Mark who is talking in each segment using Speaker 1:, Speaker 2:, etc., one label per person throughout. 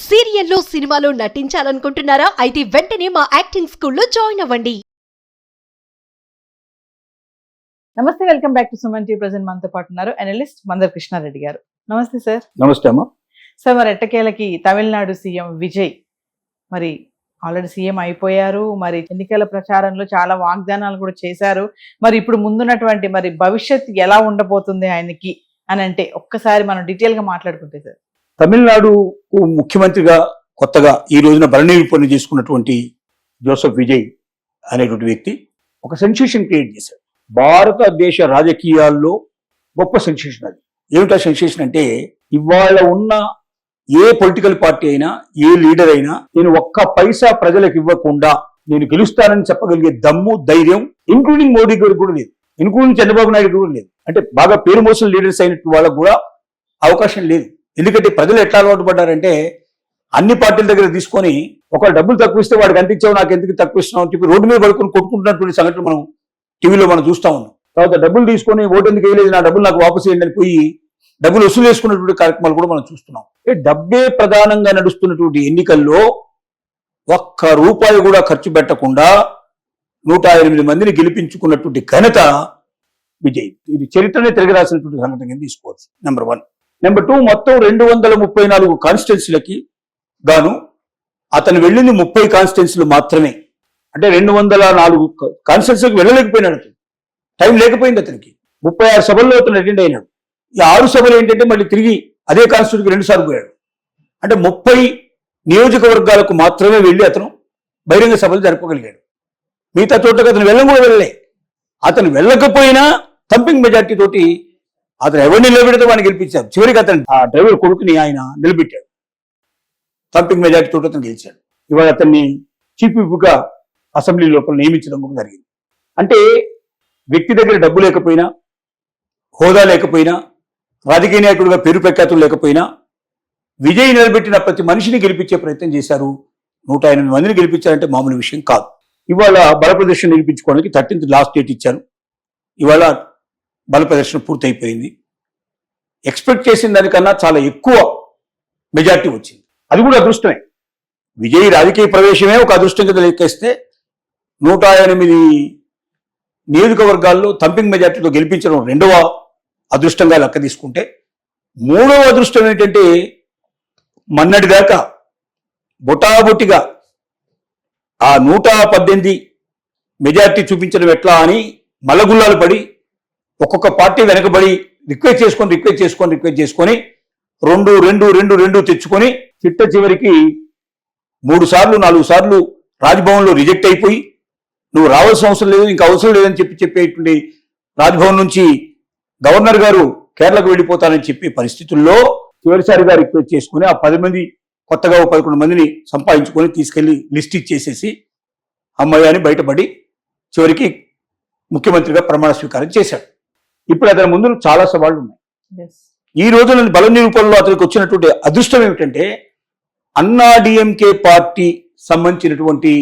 Speaker 1: సీరియల్లో సినిమాలో నటించాలనుకుంటున్నారా? అయితే వెంటనే మా యాక్టింగ్ స్కూల్లో జాయిన్ అవ్వండి.
Speaker 2: నమస్తే, welcome back to Suman TV. Present మనతో పాటు ఉన్నారు అనలిస్ట్ మందర్ కృష్ణారెడ్డి గారు. నమస్తే సార్.
Speaker 3: నమస్తే అమ్మా.
Speaker 2: సార్, మరి ఎట్టకేలకి తమిళనాడు సీఎం విజయ్ మరి ఆల్రెడీ సీఎం అయిపోయారు. మరి ఎన్నికల ప్రచారంలో చాలా వాగ్దానాలు కూడా చేశారు. మరి ఇప్పుడు ముందున్నటువంటి మరి భవిష్యత్ ఎలా ఉండబోతుంది ఆయనకి అని అంటే ఒక్కసారి మనం డీటెయిల్ గా మాట్లాడుకుంటే సార్.
Speaker 3: తమిళనాడుకు ముఖ్యమంత్రిగా కొత్తగా ఈ రోజున భరణీవిపూర్ణ చేసుకున్నటువంటి జోసెఫ్ విజయ్ అనేటువంటి వ్యక్తి ఒక సెన్సేషన్ క్రియేట్ చేశాడు. భారతదేశ రాజకీయాల్లో గొప్ప సెన్సేషన్ అది. ఏమిటా సెన్సేషన్ అంటే, ఇవాళ ఉన్న ఏ పొలిటికల్ పార్టీ అయినా, ఏ లీడర్ అయినా, నేను ఒక్క పైసా ప్రజలకు ఇవ్వకుండా నేను గెలుస్తానని చెప్పగలిగే దమ్ము, ధైర్యం ఇంక్లూడింగ్ మోడీ గారికి కూడా లేదు, ఇంక్లూడింగ్ చంద్రబాబు నాయుడు కూడా లేదు. అంటే బాగా పేరు మోసిన లీడర్స్ అయినట్టు వాళ్ళకు కూడా అవకాశం లేదు. ఎందుకంటే ప్రజలు ఎట్లా అలవాటు పడ్డారంటే, అన్ని పార్టీల దగ్గర తీసుకొని ఒక డబ్బులు తక్కువ ఇస్తే వాడికి ఎంత ఇచ్చావు, నాకు ఎందుకు తక్కువ ఇస్తున్నావు అని చెప్పి రోడ్డు మీద పడుకొని కొట్టుకుంటున్నటువంటి సంఘటన మనం టీవీలో మనం చూస్తా ఉన్నాం. తర్వాత డబ్బులు తీసుకొని ఓటు ఎందుకు వేయలేదు, నా డబ్బులు నాకు వాపసు చేయండి అని పోయి డబ్బులు వసూలు చేసుకున్నటువంటి కార్యక్రమాలు కూడా మనం చూస్తున్నాం. డబ్బే ప్రధానంగా నడుస్తున్నటువంటి ఎన్నికల్లో ఒక్క రూపాయి కూడా ఖర్చు పెట్టకుండా 108 మందిని గెలిపించుకున్నటువంటి ఘనత విజయ్. ఇది చరిత్రనే తిరగరాసినటువంటి సంఘటన కింద తీసుకోవచ్చు. నెంబర్ 1. నెంబర్ 2, మొత్తం 234 కాన్స్టిట్యున్సీలకి గాను అతను వెళ్ళింది 30 కాన్స్టిట్యున్సీలు మాత్రమే. అంటే 204 కాన్స్టిట్యున్సీకి వెళ్ళలేకపోయినాడు. అతను టైం లేకపోయింది అతనికి. 36 సభల్లో అతను అటెండ్ అయినాడు. ఈ 6 సభలు ఏంటంటే మళ్ళీ తిరిగి అదే కాన్స్టిట్యూన్సీకి 2 సార్లు పోయాడు. అంటే 30 నియోజకవర్గాలకు మాత్రమే వెళ్ళి అతను బహిరంగ సభలు జరపగలిగాడు. మిగతా చోట్లకి అతను వెళ్ళలే. అతను వెళ్ళకపోయినా థంపింగ్ మెజార్టీ తోటి అతను ఎవరిని నిలబెడితే వాడిని గెలిపించారు. చివరికి అతను ఆ డ్రైవర్ కొడుకుని ఆయన నిలబెట్టాడు. థంపింగ్ మెజార్టీ తోటి అతను గెలిచాడు. ఇవాళ అతన్ని చీఫ్ విప్గా అసెంబ్లీ లోపల నియమించడం జరిగింది. అంటే వ్యక్తి దగ్గర డబ్బు లేకపోయినా, హోదా లేకపోయినా, రాజకీయ నాయకుడిగా పేరు ప్రఖ్యాతులు లేకపోయినా విజయ్ నిలబెట్టిన ప్రతి మనిషిని గెలిపించే ప్రయత్నం చేశారు. 108 మందిని గెలిపించారంటే మామూలు విషయం కాదు. ఇవాళ బల ప్రదర్శన నిలిపించుకోవడానికి 13th లాస్ట్ డేట్ ఇచ్చారు. ఇవాళ బల ప్రదర్శన పూర్తయిపోయింది. ఎక్స్పెక్ట్ చేసిన దానికన్నా చాలా ఎక్కువ మెజార్టీ వచ్చింది. అది కూడా అదృష్టమే. విజయ్ రాజకీయ ప్రవేశమే ఒక అదృష్టం కింద లెక్కేస్తే 108 నియోజకవర్గాల్లో థంపింగ్ మెజార్టీతో గెలిపించడం 2వ అదృష్టంగా లెక్క తీసుకుంటే, 3వ అదృష్టం ఏంటంటే, మొన్నటి దాకా బొటాబొటిగా ఆ 118 మెజార్టీ చూపించడం ఎట్లా అని మల్లగుల్లాలు పడి ఒక్కొక్క పార్టీ వెనకబడి రిక్వెస్ట్ చేసుకొని 2 తెచ్చుకొని చిట్ట చివరికి 3 సార్లు 4 సార్లు రాజ్భవన్లో రిజెక్ట్ అయిపోయి, నువ్వు రావాల్సిన అవసరం లేదు, ఇంకా అవసరం లేదని చెప్పేటువంటి రాజ్భవన్ నుంచి గవర్నర్ గారు కేరళకు వెళ్ళిపోతానని చెప్పే పరిస్థితుల్లో చివరిసారిగా రిక్వెస్ట్ చేసుకుని ఆ 10 మంది కొత్తగా 11 మందిని సంపాదించుకొని తీసుకెళ్లి లిస్ట్ ఇచ్చేసేసి అమ్మాయి అని బయటపడి చివరికి ముఖ్యమంత్రిగా ప్రమాణ స్వీకారం చేశాడు. ఇప్పుడు అతని ముందు చాలా సవాళ్లు ఉన్నాయి. ఈ రోజున బల నిరూపణలో అతనికి వచ్చినటువంటి అదృష్టం ఏమిటంటే, అన్నా డిఎంకే పార్టీ సంబంధించినటువంటి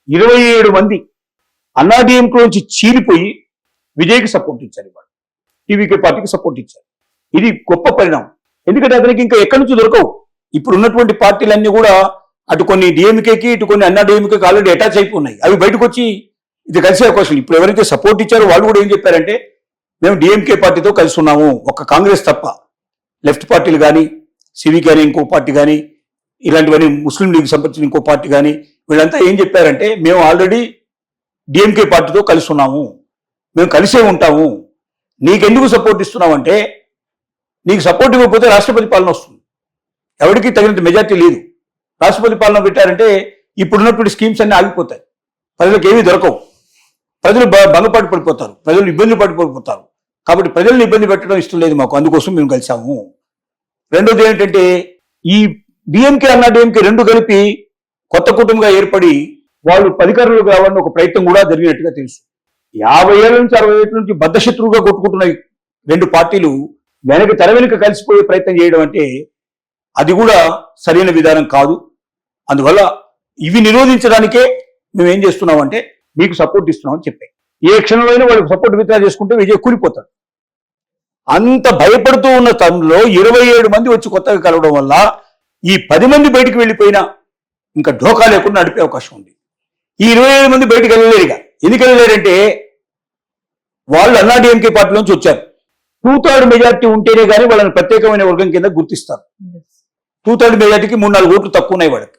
Speaker 3: 27 మంది అన్నా డిఎంకే నుంచి చీలిపోయి విజయ్కి సపోర్ట్ ఇచ్చారు. ఇవాళ టీవీకే పార్టీకి సపోర్ట్ ఇచ్చారు. ఇది గొప్ప పరిణామం. ఎందుకంటే అతనికి ఇంకా ఎక్కడి నుంచి దొరకవు. ఇప్పుడు ఉన్నటువంటి పార్టీలన్నీ కూడా అటు కొన్ని డిఎంకేకి, ఇటు కొన్ని అన్నా డిఎంకేకి ఆల్రెడీ అటాచ్ అయిపోయి అవి బయటకు వచ్చి ఇది కలిసే అవకాశం. ఇప్పుడు ఎవరైతే సపోర్ట్ ఇచ్చారో వాళ్ళు కూడా ఏం చెప్పారంటే, మేము డిఎంకే పార్టీతో కలిసి ఉన్నాము, ఒక్క కాంగ్రెస్ తప్ప. లెఫ్ట్ పార్టీలు కానీ, సివి కానీ, ఇంకో పార్టీ కానీ, ఇలాంటివన్నీ ముస్లిం లీగ్ సంబంధించిన ఇంకో పార్టీ కానీ, వీళ్ళంతా ఏం చెప్పారంటే, మేము ఆల్రెడీ డిఎంకే పార్టీతో కలిసి ఉన్నాము, మేము కలిసే ఉంటాము, నీకెందుకు సపోర్ట్ ఇస్తున్నామంటే, నీకు సపోర్ట్ ఇవ్వకపోతే రాష్ట్రపతి పాలన వస్తుంది, ఎవరికి తగినంత మెజార్టీ లేదు, రాష్ట్రపతి పాలన పెట్టారంటే ఇప్పుడున్నటువంటి స్కీమ్స్ అన్నీ ఆగిపోతాయి, ప్రజలకు ఏమీ దొరకవు, ప్రజలు భంగపాటు పడిపోతారు, ప్రజలు ఇబ్బందులు పడిపోతారు. కాబట్టి ప్రజల్ని ఇబ్బంది పెట్టడం ఇష్టం లేదు మాకు, అందుకోసం మేము కలిసాము. రెండోది ఏంటంటే, ఈ డిఎంకే అన్నా డిఎంకే 2 కలిపి కొత్త కుటుంబంగా ఏర్పడి వాళ్ళు అధికారంలోకి రావాలని ఒక ప్రయత్నం కూడా జరిగినట్టుగా తెలుసు. 50 ఏళ్ల నుంచి 60 ఏళ్ల నుంచి బద్ధశత్రువుగా కొట్టుకుంటున్న 2 పార్టీలు తెర వెనుక కలిసిపోయే ప్రయత్నం చేయడం అంటే అది కూడా సరైన విధానం కాదు. అందువల్ల ఇవి నిరోధించడానికే మేము ఏం చేస్తున్నామంటే, మీకు సపోర్ట్ ఇస్తున్నామని చెప్పాయి. ఏ క్షణంలో అయినా వాళ్ళకి సపోర్ట్ విత్డ్రా చేసుకుంటే విజయ్ కూలిపోతాడు. అంత భయపడుతూ ఉన్న తరుణంలో 27 మంది వచ్చి కొత్తగా కలవడం వల్ల ఈ 10 మంది బయటికి వెళ్ళిపోయినా ఇంకా ఢోకా లేకుండా నడిపే అవకాశం ఉంది. ఈ 25 మంది బయటికి వెళ్ళలేరుగా. ఎందుకు వెళ్ళలేరంటే వాళ్ళు అన్నాడీఎంకే పార్టీలోంచి వచ్చారు. 2/3 మెజార్టీ ఉంటేనే కానీ వాళ్ళని ప్రత్యేకమైన వర్గం కింద గుర్తిస్తారు. 2/3 మెజార్టీకి 3-4 ఓట్లు తక్కువ ఉన్నాయి వాళ్ళకి.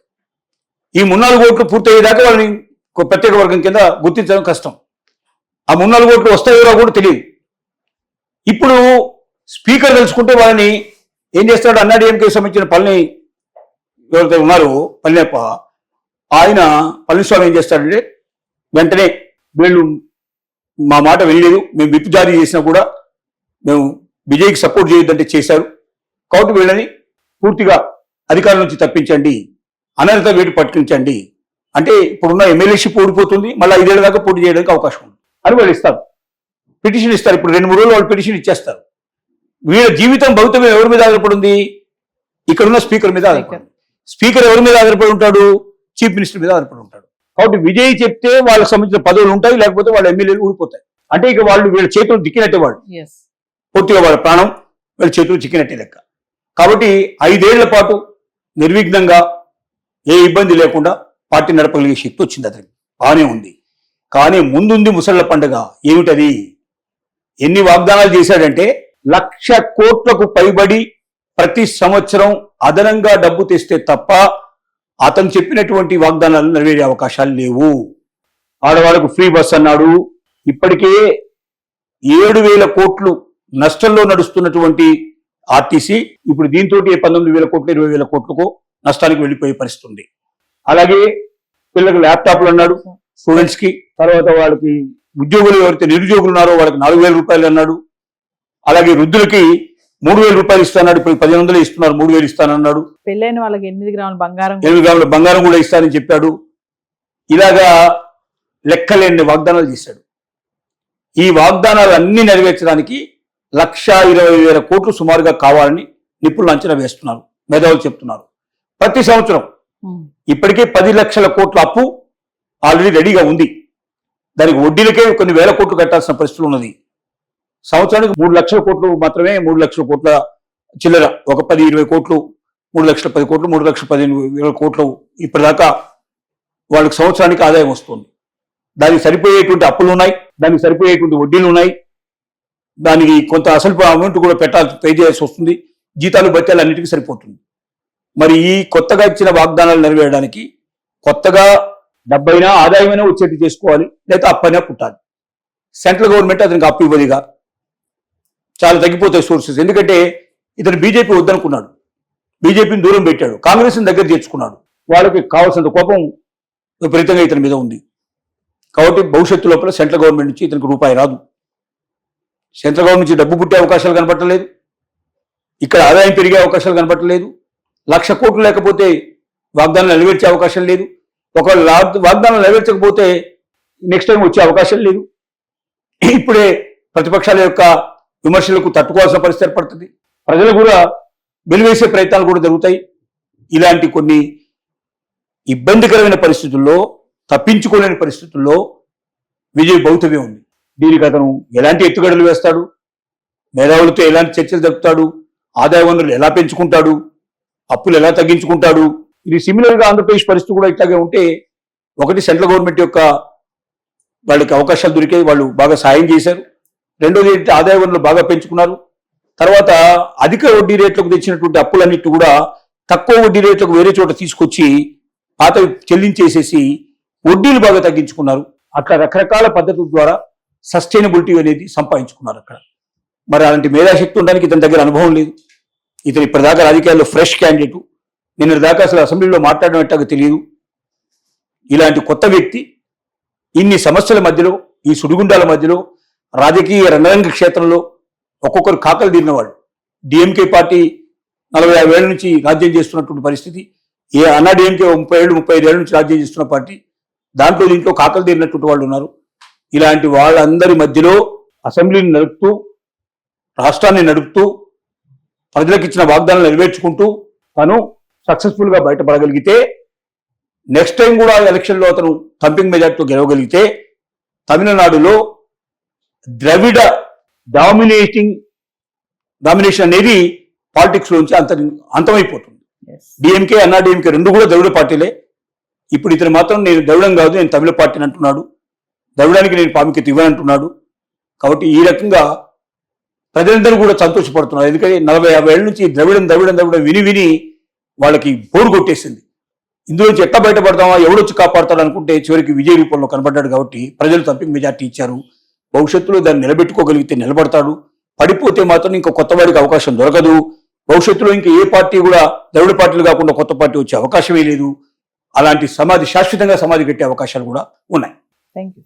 Speaker 3: ఈ 3-4 ఓట్లు పూర్తయ్యేదాకా వాళ్ళని ఒక ప్రత్యేక వర్గం కింద గుర్తించడం కష్టం. ఆ 3-4 ఓట్లు వస్తాయో కూడా తెలియదు. ఇప్పుడు స్పీకర్ తెలుసుకుంటే వాళ్ళని ఏం చేస్తాడు, అన్నాడీఎంకే సంబంధించిన పల్ని ఎవరైతే ఉన్నారో పళనియప్ప, ఆయన పళనిస్వామి ఏం చేస్తాడంటే వెంటనే వీళ్ళు మా మాట వెళ్ళలేదు, మేము విప్ జారీ చేసినా కూడా మేము విజయ్కి సపోర్ట్ చేయొద్దంటే చేశారు, కాబట్టి వీళ్ళని పూర్తిగా అధికారం నుంచి తప్పించండి, అనర్హత వేటు పట్టించండి అంటే ఇప్పుడున్న ఎమ్మెల్యేషిప్ ఓడిపోతుంది, మళ్ళీ 5 ఏళ్ల దాకా పోటీ చేయడానికి అవకాశం ఉంది అని వాళ్ళు ఇస్తారు. పిటిషన్ ఇస్తారు. ఇప్పుడు 2-3 రోజులు వాళ్ళు పిటిషన్ ఇచ్చేస్తారు. వీళ్ళ జీవితం భవితవ్యం ఎవరి మీద ఆధారపడి ఉంది? ఇక్కడున్న స్పీకర్ మీద ఆధారపడి. స్పీకర్ ఎవరి మీద ఆధారపడి ఉంటాడు? చీఫ్ మినిస్టర్ మీద ఆధారపడి ఉంటాడు. కాబట్టి విజయ్ చెప్తే వాళ్ళకి సంబంధించిన పదవులు ఉంటాయి, లేకపోతే వాళ్ళ ఎమ్మెల్యేలు ఊడిపోతాయి. అంటే ఇక వాళ్ళు వీళ్ళ చేతులు దిక్కినట్టే, వాళ్ళు పూర్తిగా వాళ్ళ ప్రాణం వీళ్ళ చేతులు చిక్కినట్టే లెక్క. కాబట్టి 5 ఏళ్ల పాటు నిర్విఘ్నంగా ఏ ఇబ్బంది లేకుండా పార్టీ నడపగలిగే శక్తి వచ్చింది అతనికి, బాగానే ఉంది. కానీ ముందుంది ముసళ్ల పండుగ. ఏమిటది? ఎన్ని వాగ్దానాలు చేశాడంటే 1,00,000 కోట్లకు పైబడి ప్రతి సంవత్సరం అదనంగా డబ్బు తెస్తే తప్ప అతను చెప్పినటువంటి వాగ్దానాలు నెరవేరే అవకాశాలు లేవు. ఆడవాళ్ళకు ఫ్రీ బస్ అన్నాడు. ఇప్పటికే 7,000 కోట్లు నష్టంలో నడుస్తున్నటువంటి ఆర్టీసీ ఇప్పుడు దీంతో 19,000 కోట్లు 20,000 కోట్లకు నష్టానికి వెళ్ళిపోయే పరిస్థితి ఉంది. అలాగే పిల్లలకు ల్యాప్టాప్లు అన్నాడు స్టూడెంట్స్ కి. తర్వాత వాళ్ళకి ఉద్యోగులు ఎవరైతే నిరుద్యోగులు ఉన్నారో వాళ్ళకి 4,000 రూపాయలు అన్నాడు. అలాగే వృద్ధులకి 3,000 రూపాయలు ఇస్తాడు. ఇప్పుడు 1,500 ఇస్తున్నారు, 3,000 ఇస్తానన్నాడు.
Speaker 2: పెళ్ళైన వాళ్ళకి 8 గ్రాముల బంగారం
Speaker 3: 8 గ్రాముల బంగారం కూడా ఇస్తానని చెప్పాడు. ఇలాగా లెక్కలేని వాగ్దానాలు చేశాడు. ఈ వాగ్దానాలు అన్ని నెరవేర్చడానికి 1,20,000 కోట్లు సుమారుగా కావాలని నిపుణులు అంచనా వేస్తున్నారు, మేధావులు చెప్తున్నారు. ప్రతి సంవత్సరం ఇప్పటికే 10 లక్షల కోట్ల అప్పు ఆల్రెడీ రెడీగా ఉంది. దానికి వడ్డీలకే కొన్ని వేల కోట్లు కట్టాల్సిన పరిస్థితులు ఉన్నది. సంవత్సరానికి 3 లక్షల కోట్లు మాత్రమే, 3 లక్షల కోట్ల చిల్లర, ఒక 10-20 కోట్లు, 3 లక్షల 10 కోట్లు, 3 లక్షల 15,000 కోట్లు ఇప్పటిదాకా వాళ్ళకి సంవత్సరానికి ఆదాయం వస్తుంది. దానికి సరిపోయేటువంటి అప్పులు ఉన్నాయి, దానికి సరిపోయేటువంటి వడ్డీలు ఉన్నాయి, దానికి కొంత అసలు అమౌంట్ కూడా పే చేయాల్సి వస్తుంది, జీతాలు బత్యాలు అన్నిటికీ సరిపోతుంది. మరి ఈ కొత్తగా ఇచ్చిన వాగ్దానాలు నెరవేరడానికి కొత్తగా డబ్బైనా ఆదాయమైనా వచ్చేట్టు చేసుకోవాలి, లేదా అప్పైనా పుట్టాలి. సెంట్రల్ గవర్నమెంట్ అతనికి అప్పు ఇవ్వదిగా, చాలా తగ్గిపోతాయి సోర్సెస్. ఎందుకంటే ఇతను బీజేపీ వద్దనుకున్నాడు, బీజేపీని దూరం పెట్టాడు, కాంగ్రెస్ని దగ్గర చేర్చుకున్నాడు. వాళ్ళకి కావాల్సినంత కోపం విపరీతంగా ఇతని మీద ఉంది. కాబట్టి భవిష్యత్తు లోపల సెంట్రల్ గవర్నమెంట్ నుంచి ఇతనికి రూపాయి రాదు. సెంట్రల్ గవర్నమెంట్ నుంచి డబ్బు పుట్టే అవకాశాలు కనపట్టలేదు, ఇక్కడ ఆదాయం పెరిగే అవకాశాలు కనపట్టలేదు. 1,00,000 కోట్లు లేకపోతే వాగ్దానాలు నెరవేర్చే అవకాశం లేదు. ఒకవేళ వాగ్దానాలు నెరవేర్చకపోతే నెక్స్ట్ టైం వచ్చే అవకాశం లేదు. ఇప్పుడే ప్రతిపక్షాల యొక్క విమర్శలకు తట్టుకోవాల్సిన పరిస్థితి ఏర్పడుతుంది. ప్రజలు కూడా వెలివేసే ప్రయత్నాలు కూడా జరుగుతాయి. ఇలాంటి కొన్ని ఇబ్బందికరమైన పరిస్థితుల్లో, తప్పించుకోలేని పరిస్థితుల్లో విజయ్ భౌతవ్యం ఉంది. దీనికి అతను ఎలాంటి ఎత్తుగడలు వేస్తాడు, మేధావులతో ఎలాంటి చర్చలు జరుపుతాడు, ఆదాయ వనరులు ఎలా పెంచుకుంటాడు, అప్పులు ఎలా తగ్గించుకుంటాడు. ఇది సిమిలర్ గా ఆంధ్రప్రదేశ్ పరిస్థితి కూడా ఇట్లాగే ఉంటే, ఒకటి సెంట్రల్ గవర్నమెంట్ యొక్క వాళ్ళకి అవకాశాలు దొరికాయి, వాళ్ళు బాగా సాయం చేశారు. రెండోది ఆదాయ వనరులు బాగా పెంచుకున్నారు. తర్వాత అధిక వడ్డీ రేట్లకు తెచ్చినటువంటి అప్పులన్నిటి కూడా తక్కువ వడ్డీ రేట్లకు వేరే చోట తీసుకొచ్చి పాత చెల్లించేసేసి వడ్డీలు బాగా తగ్గించుకున్నారు. అట్లా రకరకాల పద్ధతుల ద్వారా సస్టైనబిలిటీ అనేది సంపాదించుకున్నారు అక్కడ. మరి అలాంటి మేధాశక్తి ఉండడానికి ఇతని దగ్గర అనుభవం లేదు. ఇతను ఇప్పటిదాకా రాజకీయాల్లో ఫ్రెష్ క్యాండిడేటు, నిన్న దాకా అసలు అసెంబ్లీలో మాట్లాడడం తెలియదు. ఇలాంటి కొత్త వ్యక్తి ఇన్ని సమస్యల మధ్యలో, ఈ సుడిగుండాల మధ్యలో, రాజకీయ రణరంగ క్షేత్రంలో ఒక్కొక్కరు కాకలు తీరినవాడు. డిఎంకే పార్టీ 40-50 ఏళ్ల నుంచి రాజ్యం చేస్తున్నటువంటి పరిస్థితి, అన్నా డిఎంకే 30-35 ఏళ్ల నుంచి రాజ్యం చేస్తున్న పార్టీ, దీంట్లో కాకలు తీరినటువంటి వాళ్ళు ఉన్నారు. ఇలాంటి వాళ్ళందరి మధ్యలో అసెంబ్లీని నడుపుతూ, రాష్ట్రాన్ని నడుపుతూ, ప్రజలకు ఇచ్చిన వాగ్దానాలు నెరవేర్చుకుంటూ తను సక్సెస్ఫుల్ గా బయటపడగలిగితే, నెక్స్ట్ టైం కూడా ఎలక్షన్లో అతను థంపింగ్ మెజార్టీతో గెలవగలిగితే, తమిళనాడులో ద్రవిడ డామినేషన్ అనేది పాలిటిక్స్ లోంచి అంతమైపోతుంది.
Speaker 2: Yes.
Speaker 3: డిఎంకే అన్నా డిఎంకే రెండు కూడా ద్రవిడ పార్టీలే. ఇప్పుడు ఇతను మాత్రం నేను ద్రవిడం కాదు, నేను తమిళ పార్టీని అంటున్నాడు. ద్రవిడానికి నేను ప్రాముఖ్యత ఇవ్వనంటున్నాడు. కాబట్టి ఈ రకంగా ప్రజలందరూ కూడా సంతోషపడుతున్నారు. ఎందుకంటే 40-50 ఏళ్ళ నుంచి ద్రవిడం ద్రవిడం ద్రవిడం విని విని వాళ్ళకి బోరు కొట్టేసింది. ఇందులోంచి ఎట్లా బయటపడతామా, ఎవడొచ్చి కాపాడతాడు అనుకుంటే చివరికి విజయ రూపంలో కనబడ్డాడు. కాబట్టి ప్రజలు తంపిక మెజార్టీ ఇచ్చారు. భవిష్యత్తులో దాన్ని నిలబెట్టుకోగలిగితే నిలబడతాడు, పడిపోతే మాత్రం ఇంకా కొత్త వాడికి అవకాశం దొరకదు. భవిష్యత్తులో ఇంకా ఏ పార్టీ కూడా ద్రవిడ పార్టీలు కాకుండా కొత్త పార్టీ వచ్చే అవకాశమే లేదు. అలాంటి సమాధి శాశ్వతంగా సమాధి కట్టే అవకాశాలు కూడా ఉన్నాయి.
Speaker 2: Thank you.